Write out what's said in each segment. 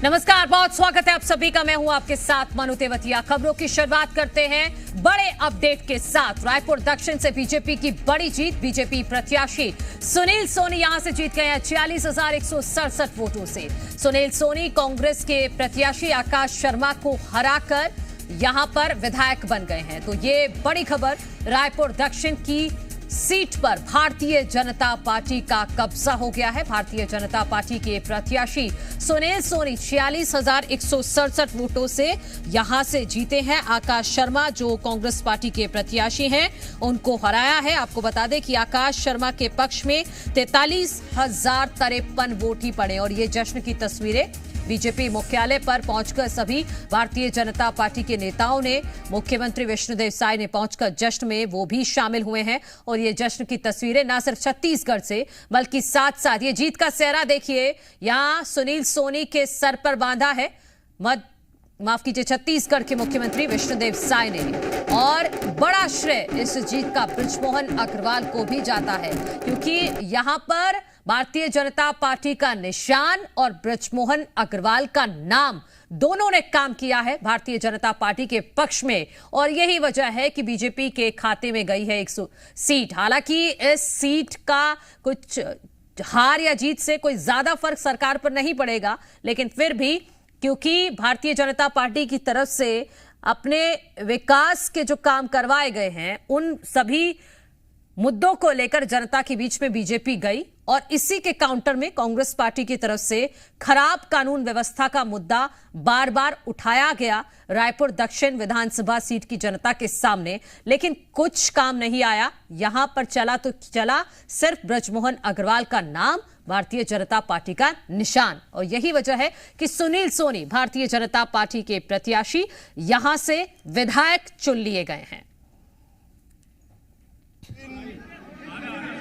नमस्कार, बहुत स्वागत है आप सभी का। मैं हूं आपके साथ मनु तेवतिया। खबरों की शुरुआत करते हैं बड़े अपडेट के साथ। रायपुर दक्षिण से बीजेपी की बड़ी जीत। बीजेपी प्रत्याशी सुनील सोनी यहां से जीत गए हैं 46,167 वोटों से। सुनील सोनी कांग्रेस के प्रत्याशी आकाश शर्मा को हराकर यहां पर विधायक बन गए हैं। तो ये बड़ी खबर, रायपुर दक्षिण की सीट पर भारतीय जनता पार्टी का कब्जा हो गया है। भारतीय जनता पार्टी के प्रत्याशी सुनील सोनी 46,167 वोटों से यहां से जीते हैं। आकाश शर्मा जो कांग्रेस पार्टी के प्रत्याशी हैं, उनको हराया है। आपको बता दें कि आकाश शर्मा के पक्ष में 43,053 वोट ही पड़े। और ये जश्न की तस्वीरें बीजेपी मुख्यालय पर पहुंचकर सभी भारतीय जनता पार्टी के नेताओं ने, मुख्यमंत्री विष्णुदेव साय ने पहुंचकर जश्न में वो भी शामिल हुए हैं। और ये जश्न की तस्वीरें ना सिर्फ छत्तीसगढ़ से बल्कि साथ साथ ये जीत का सेहरा देखिए, यहां सुनील सोनी के सर पर बांधा है। माफ कीजिए, छत्तीसगढ़ के मुख्यमंत्री विष्णुदेव साय ने। और बड़ा श्रेय इस जीत का बृजमोहन अग्रवाल को भी जाता है, क्योंकि यहां पर भारतीय जनता पार्टी का निशान और बृजमोहन अग्रवाल का नाम, दोनों ने काम किया है भारतीय जनता पार्टी के पक्ष में। और यही वजह है कि बीजेपी के खाते में गई है 100 सीट। हालांकि इस सीट का कुछ हार या जीत से कोई ज्यादा फर्क सरकार पर नहीं पड़ेगा, लेकिन फिर भी क्योंकि भारतीय जनता पार्टी की तरफ से अपने विकास के जो काम करवाए गए हैं, उन सभी मुद्दों को लेकर जनता के बीच में बीजेपी गई। और इसी के काउंटर में कांग्रेस पार्टी की तरफ से खराब कानून व्यवस्था का मुद्दा बार बार उठाया गया रायपुर दक्षिण विधानसभा सीट की जनता के सामने, लेकिन कुछ काम नहीं आया। यहां पर चला तो चला सिर्फ बृजमोहन अग्रवाल का नाम, भारतीय जनता पार्टी का निशान। और यही वजह है कि सुनील सोनी, भारतीय जनता पार्टी के प्रत्याशी, यहां से विधायक चुन लिए गए हैं।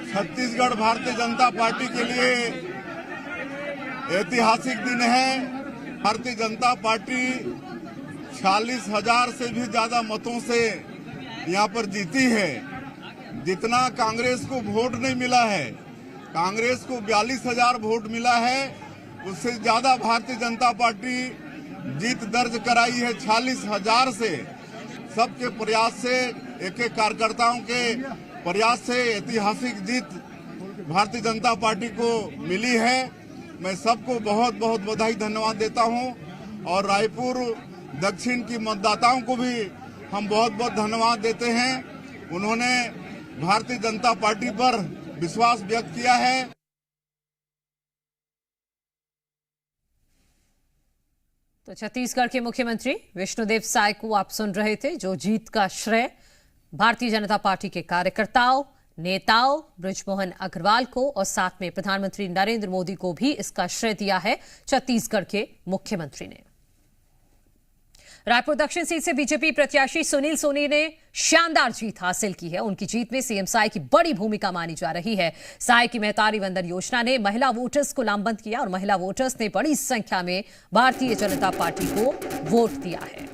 छत्तीसगढ़ भारतीय जनता पार्टी के लिए ऐतिहासिक दिन है। भारतीय जनता पार्टी 46,000 से भी ज्यादा मतों से यहां पर जीती है। जितना कांग्रेस को वोट नहीं मिला है, कांग्रेस को 42,000 वोट मिला है, उससे ज्यादा भारतीय जनता पार्टी जीत दर्ज कराई है 46,000 से। सबके प्रयास से, एक एक कार्यकर्ताओं के प्रयास से ऐतिहासिक जीत भारतीय जनता पार्टी को मिली है। मैं सबको बहुत बहुत बधाई, धन्यवाद देता हूं। और रायपुर दक्षिण की मतदाताओं को भी हम बहुत बहुत धन्यवाद देते हैं। उन्होंने भारतीय जनता पार्टी पर विश्वास व्यक्त किया है। तो छत्तीसगढ़ के मुख्यमंत्री विष्णुदेव साय को आप सुन रहे थे, जो जीत का श्रेय भारतीय जनता पार्टी के कार्यकर्ताओं, नेताओं, बृजमोहन अग्रवाल को और साथ में प्रधानमंत्री नरेंद्र मोदी को भी इसका श्रेय दिया है छत्तीसगढ़ के मुख्यमंत्री ने। रायपुर दक्षिण सीट से बीजेपी प्रत्याशी सुनील सोनी ने शानदार जीत हासिल की है। उनकी जीत में सीएम साय की बड़ी भूमिका मानी जा रही है। साय की महतारी वंदन योजना ने महिला वोटर्स को लामबंद किया और महिला वोटर्स ने बड़ी संख्या में भारतीय जनता पार्टी को वोट दिया है।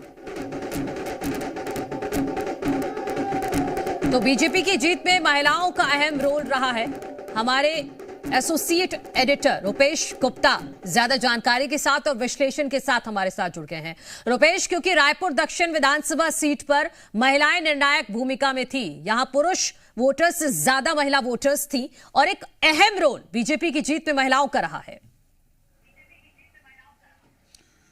तो बीजेपी की जीत में महिलाओं का अहम रोल रहा है। हमारे एसोसिएट एडिटर रुपेश गुप्ता ज्यादा जानकारी के साथ और विश्लेषण के साथ हमारे साथ जुड़ गए हैं। रुपेश, क्योंकि रायपुर दक्षिण विधानसभा सीट पर महिलाएं निर्णायक भूमिका में थी, यहां पुरुष वोटर्स से ज्यादा महिला वोटर्स थी और एक अहम रोल बीजेपी की जीत में महिलाओं का रहा है।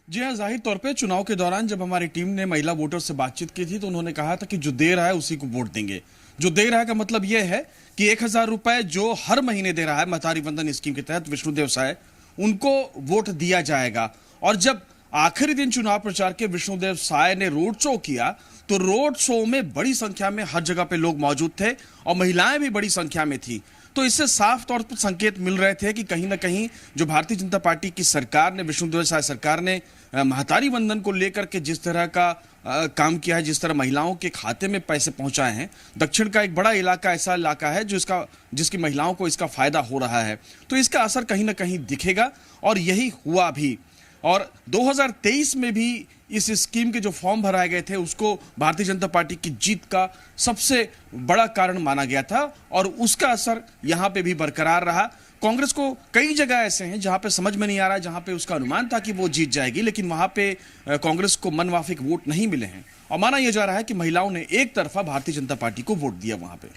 जी हाँ, जाहिर तौर पे चुनाव के दौरान जब हमारी टीम ने महिला वोटर से बातचीत की थी तो उन्होंने कहा था कि जो दे रहा है उसी को वोट देंगे। जो दे रहा है का मतलब यह है कि 1,000 रुपए जो हर महीने दे रहा है महतारी वंदन स्कीम के तहत विष्णुदेव साय, उनको वोट दिया जाएगा। और जब आखिरी दिन चुनाव प्रचार के विष्णुदेव साय ने रोड शो किया तो रोड शो में बड़ी संख्या में हर जगह पे लोग मौजूद थे और महिलाएं भी बड़ी संख्या में थी। तो इससे साफ तौर पर संकेत मिल रहे थे कि कहीं ना कहीं जो भारतीय जनता पार्टी की सरकार ने, विष्णुदेव साय सरकार ने महतारी वंदन को लेकर के जिस तरह का काम किया है, जिस तरह महिलाओं के खाते में पैसे पहुंचाए हैं, दक्षिण का एक बड़ा इलाका ऐसा इलाका है जिसकी महिलाओं को इसका फायदा हो रहा है। तो इसका असर कहीं ना कहीं दिखेगा और यही हुआ भी। और 2023 में भी इस स्कीम के जो फॉर्म भराए गए थे उसको भारतीय जनता पार्टी की जीत का सबसे बड़ा कारण माना गया था और उसका असर यहां पे भी बरकरार रहा। कांग्रेस को कई जगह ऐसे हैं जहां पे समझ में नहीं आ रहा है, जहां पे उसका अनुमान था कि वो जीत जाएगी, लेकिन वहां पे कांग्रेस को मनमाफिक वोट नहीं मिले हैं और माना यह जा रहा है कि महिलाओं ने एक तरफा भारतीय जनता पार्टी को वोट दिया वहां पे।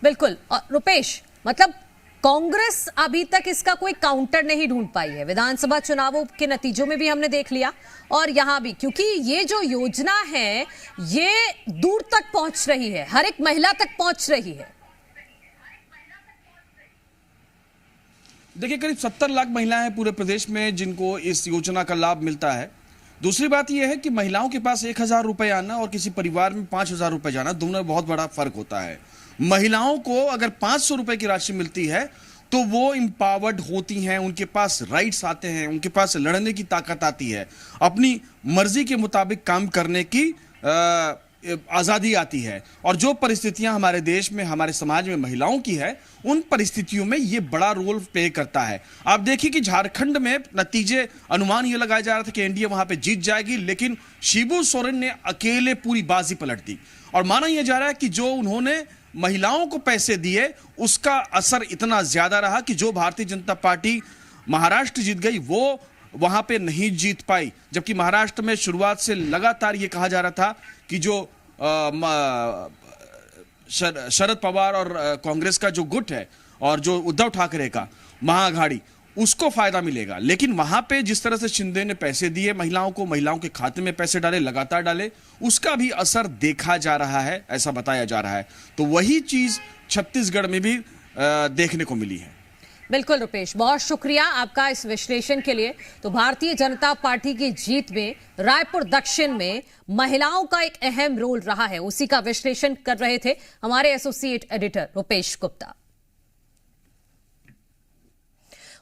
बिल्कुल। और रुपेश, मतलब कांग्रेस अभी तक इसका कोई काउंटर नहीं ढूंढ पाई है। विधानसभा चुनावों के नतीजों में भी हमने देख लिया और यहां भी, क्योंकि ये जो योजना है ये दूर तक पहुंच रही है, हर एक महिला तक पहुंच रही है। देखिए, करीब 70 लाख महिलाएं हैं पूरे प्रदेश में जिनको इस योजना का लाभ मिलता है। दूसरी बात यह है कि महिलाओं के पास 1,000 रुपए आना और किसी परिवार में 5,000 रुपए जाना, दोनों में बहुत बड़ा फर्क होता है। महिलाओं को अगर 500 रुपए की राशि मिलती है तो वो इंपावर्ड होती हैं, उनके पास राइट्स आते हैं, उनके पास लड़ने की ताकत आती है, अपनी मर्जी के मुताबिक काम करने की आजादी आती है। और जो परिस्थितियां हमारे देश में, हमारे समाज में महिलाओं की है, उन परिस्थितियों में ये बड़ा रोल प्ले करता है। आप देखिए कि झारखंड में नतीजे, अनुमान ये लगाया जा रहा था कि एनडीए वहां पे जीत जाएगी, लेकिन शिबू सोरेन ने अकेले पूरी बाजी पलट दी और माना यह जा रहा है कि जो उन्होंने महिलाओं को पैसे दिए उसका असर इतना ज्यादा रहा कि जो भारतीय जनता पार्टी महाराष्ट्र जीत गई वो वहां पे नहीं जीत पाई। जबकि महाराष्ट्र में शुरुआत से लगातार ये कहा जा रहा था कि जो शरद पवार और कांग्रेस का जो गुट है और जो उद्धव ठाकरे का महाअघाड़ी, उसको फायदा मिलेगा, लेकिन वहां पे जिस तरह से शिंदे ने पैसे दिए महिलाओं को, महिलाओं के खाते में पैसे डाले, लगातार डाले, उसका भी असर देखा जा रहा है, ऐसा बताया जा रहा है। तो वही चीज छत्तीसगढ़ में भी देखने को मिली है। बिल्कुल रुपेश, बहुत शुक्रिया आपका इस विश्लेषण के लिए। तो भारतीय जनता पार्टी की जीत में रायपुर दक्षिण में महिलाओं का एक अहम रोल रहा है, उसी का विश्लेषण कर रहे थे हमारे एसोसिएट एडिटर रुपेश गुप्ता।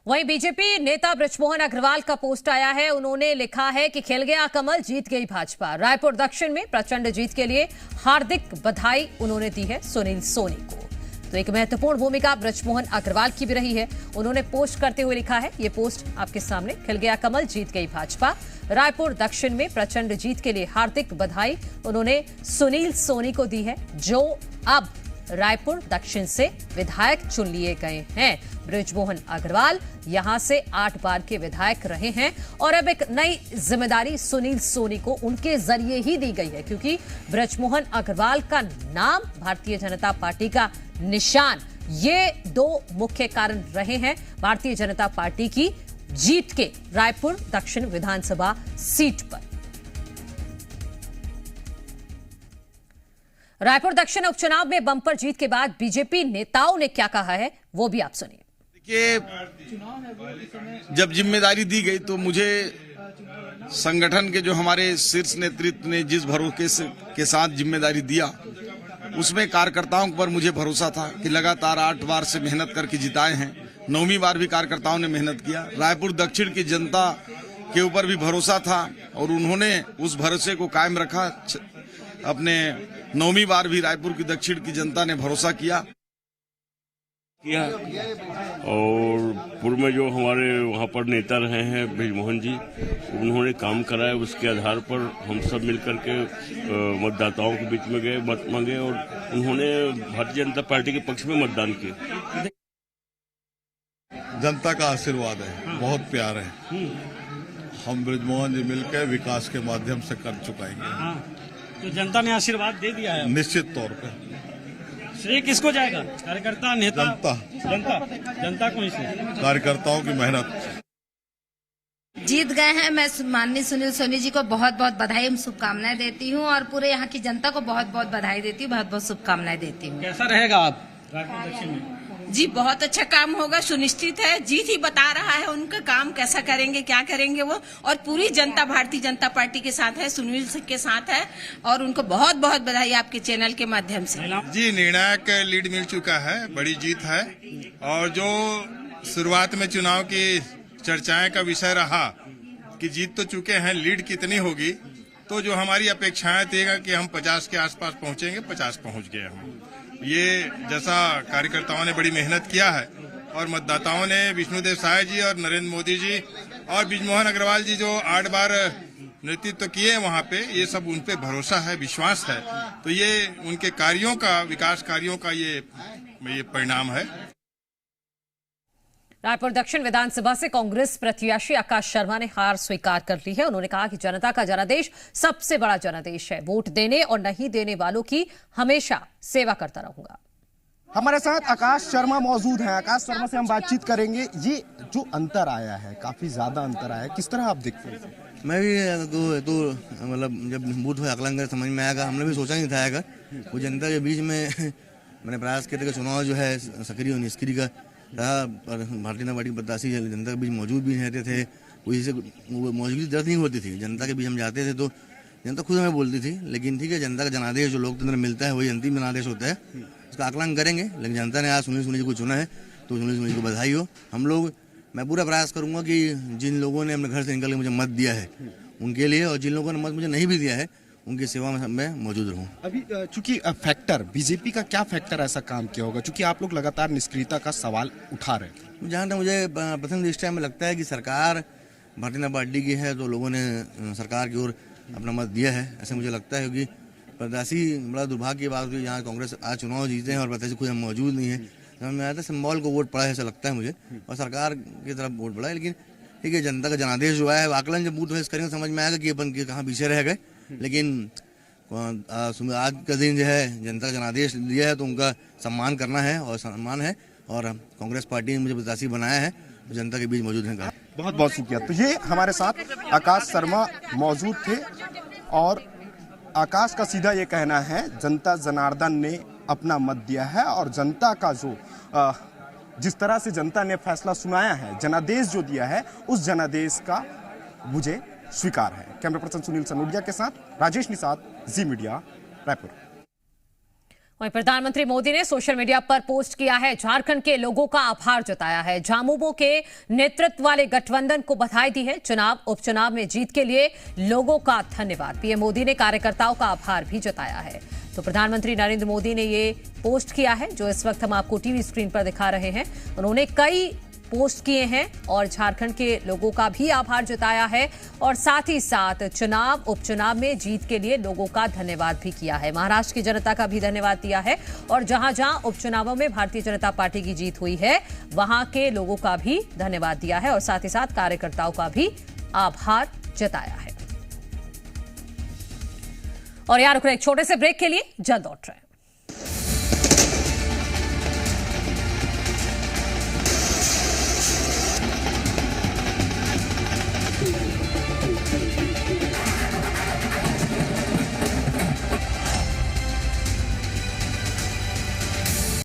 वहीं बीजेपी नेता बृजमोहन अग्रवाल का पोस्ट आया है, उन्होंने लिखा है कि खिल गया कमल, जीत गई भाजपा। रायपुर दक्षिण में प्रचंड जीत के लिए हार्दिक बधाई उन्होंने दी है सुनील सोनी को। तो एक महत्वपूर्ण भूमिका बृजमोहन अग्रवाल की भी रही है, उन्होंने पोस्ट करते हुए लिखा है, ये पोस्ट आपके सामने, खिल गया कमल, जीत गई भाजपा। रायपुर दक्षिण में प्रचंड जीत के लिए हार्दिक बधाई उन्होंने सुनील सोनी को दी है, जो अब रायपुर दक्षिण से विधायक चुन लिए गए हैं। बृजमोहन अग्रवाल यहां से 8 बार के विधायक रहे हैं और अब एक नई जिम्मेदारी सुनील सोनी को उनके जरिए ही दी गई है, क्योंकि बृजमोहन अग्रवाल का नाम, भारतीय जनता पार्टी का निशान, ये 2 मुख्य कारण रहे हैं भारतीय जनता पार्टी की जीत के रायपुर दक्षिण विधानसभा सीट पर। रायपुर दक्षिण उपचुनाव में बंपर जीत के बाद बीजेपी नेताओं ने क्या कहा है वो भी आप सुनिए। देखिए, जब जिम्मेदारी दी गई तो मुझे संगठन के जो हमारे शीर्ष नेतृत्व ने जिस भरोसे के साथ जिम्मेदारी दिया, उसमें कार्यकर्ताओं पर मुझे भरोसा था कि लगातार 8 बार से मेहनत करके जिताए हैं। 9वीं बार भी कार्यकर्ताओं ने मेहनत किया। रायपुर दक्षिण की जनता के ऊपर भी भरोसा था और उन्होंने उस भरोसे को कायम रखा। अपने 9वीं बार भी रायपुर की दक्षिण की जनता ने भरोसा किया। और पूर्व में जो हमारे वहाँ पर नेता रहे हैं बृजमोहन जी, उन्होंने काम कराया, उसके आधार पर हम सब मिलकर के मतदाताओं के बीच में गए, मत मांगे और उन्होंने भारतीय जनता पार्टी के पक्ष में मतदान किया। जनता का आशीर्वाद है, बहुत प्यार है। हम बृजमोहन जी मिलकर विकास के माध्यम से कर चुकाएंगे। तो जनता ने आशीर्वाद दे दिया है, निश्चित तौर पे। श्रेय किसको जाएगा? कार्यकर्ता, नेता? जनता को ही श्रेय। कार्यकर्ताओं की मेहनत। जीत गए हैं। मैं माननीय सुनील सोनी जी को बहुत बहुत बधाई, शुभकामनाएं देती हूं और पूरे यहाँ की जनता को बहुत बहुत बधाई देती हूँ, बहुत बहुत शुभकामनाएं देती हूँ। कैसा रहेगा आप रायपुर दक्षिण में? जी, बहुत अच्छा काम होगा, सुनिश्चित है। जीत ही बता रहा है उनका काम कैसा करेंगे, क्या करेंगे वो। और पूरी जनता भारतीय जनता पार्टी के साथ है, सुनील के साथ है और उनको बहुत बहुत बधाई आपके चैनल के माध्यम से। जी, निर्णायक लीड मिल चुका है, बड़ी जीत है। और जो शुरुआत में चुनाव की चर्चाएं का विषय रहा कि जीत तो चुके हैं, लीड कितनी होगी, तो जो हमारी अपेक्षाएं थी कि हम 50 के आसपास पहुंचेंगे, 50 पहुंच गए हम। ये जैसा कार्यकर्ताओं ने बड़ी मेहनत किया है और मतदाताओं ने विष्णुदेव साय जी और नरेंद्र मोदी जी और बृजमोहन अग्रवाल जी जो 8 बार नेतृत्व किए वहां पे, ये सब उन पे भरोसा है, विश्वास है। तो ये उनके कार्यों का, विकास कार्यों का ये परिणाम है। रायपुर दक्षिण विधानसभा से कांग्रेस प्रत्याशी आकाश शर्मा ने हार स्वीकार कर ली है। उन्होंने कहा कि जनता का जनादेश सबसे बड़ा जनादेश है। वोट देने और नहीं देने वालों की हमेशा सेवा करता रहूंगा। हमारे साथ आकाश शर्मा मौजूद हैं। आकाश शर्मा से हम बातचीत करेंगे। ये जो अंतर आया है, काफी ज्यादा अंतर आया है, किस तरह आप देखते हैं? मैं भी तो मतलब जब बूथ हुआ आकलन समझ में आएगा, हमने भी सोचा नहीं था आएगा। वो जनता के बीच में मैंने प्रयास किया था कि चुनाव जो है सक्रिय और निष्क्रिय का रहा, पर भारतीय जनता पार्टी प्रत्याशी जनता के बीच मौजूद भी रहते थे। कोई से मौजूदगी दर्द नहीं होती थी। जनता के बीच हम जाते थे तो जनता खुद हमें बोलती थी। लेकिन ठीक है, जनता का जनादेश जो लोकतंत्र मिलता है वही अंतिम जनादेश होता है। उसका आकलन करेंगे। लेकिन जनता ने आज सुनील जी को चुना है तो सुनील जी को बधाई हो। हम लोग, मैं पूरा प्रयास करूंगा कि जिन लोगों ने अपने घर से निकल के मुझे मत दिया है उनके लिए, और जिन लोगों ने मत मुझे नहीं भी दिया है उनकी सेवा में मैं मौजूद रहूं। अभी चूंकि फैक्टर बीजेपी का क्या फैक्टर ऐसा काम किया होगा, चूंकि आप लोग लगातार निष्क्रियता का सवाल उठा रहे हैं? जहाँ तक मुझे प्रथम दृष्टया में लगता है कि सरकार भारतीय जनता पार्टी की है तो लोगों ने सरकार की ओर अपना मत दिया है, ऐसे मुझे लगता है। क्योंकि प्रत्याशी, बड़ा दुर्भाग्य की बात हुई, यहाँ कांग्रेस आज चुनाव जीते हैं और प्रत्याशी खुद मौजूद नहीं है। समझ में आया था सिंबल को वोट पड़ा है ऐसा लगता है मुझे, और सरकार की तरफ वोट पड़ा है। लेकिन ठीक है, जनता का जनादेश जो है आकलन जब बूथ करेंगे समझ में आएगा कि अपन के कहाँ पीछे रह गए। लेकिन आज का दिन जो है जनता का जनादेश दिया है तो उनका सम्मान करना है और सम्मान है। और कांग्रेस पार्टी ने मुझे प्रत्याशी बनाया है तो जनता के बीच मौजूद है। बहुत बहुत शुक्रिया। तो ये हमारे साथ आकाश शर्मा मौजूद थे और आकाश का सीधा ये कहना है, जनता जनार्दन ने अपना मत दिया है और जनता का जो जिस तरह से जनता ने फैसला सुनाया है, जनादेश जो दिया है, उस जनादेश का मुझे स्वीकार है। कैमरा पर्सन सुनील सनोडिया के साथ राजेश निषाद, जी मीडिया, रायपुर। वहीं प्रधानमंत्री मोदी ने सोशल मीडिया पर पोस्ट किया है, झारखंड के लोगों का आभार जताया है। झामुमो के नेतृत्व वाले गठबंधन को बधाई दी है। उपचुनाव में जीत के लिए लोगों का धन्यवाद। पीएम मोदी ने कार्यकर्ताओं का आभार भी जताया है। तो प्रधानमंत्री नरेंद्र मोदी ने ये पोस्ट किया है जो इस वक्त हम आपको टीवी स्क्रीन पर दिखा रहे हैं। उन्होंने कई पोस्ट किए हैं और झारखंड के लोगों का भी आभार जताया है और साथ ही साथ उपचुनाव में जीत के लिए लोगों का धन्यवाद भी किया है। महाराष्ट्र की जनता का भी धन्यवाद दिया है और जहां जहां उपचुनावों में भारतीय जनता पार्टी की जीत हुई है वहां के लोगों का भी धन्यवाद दिया है और साथ ही साथ कार्यकर्ताओं का भी आभार जताया है। और यार रुक रहे एक छोटे से ब्रेक के लिए, जल्द लौट रहे हैं।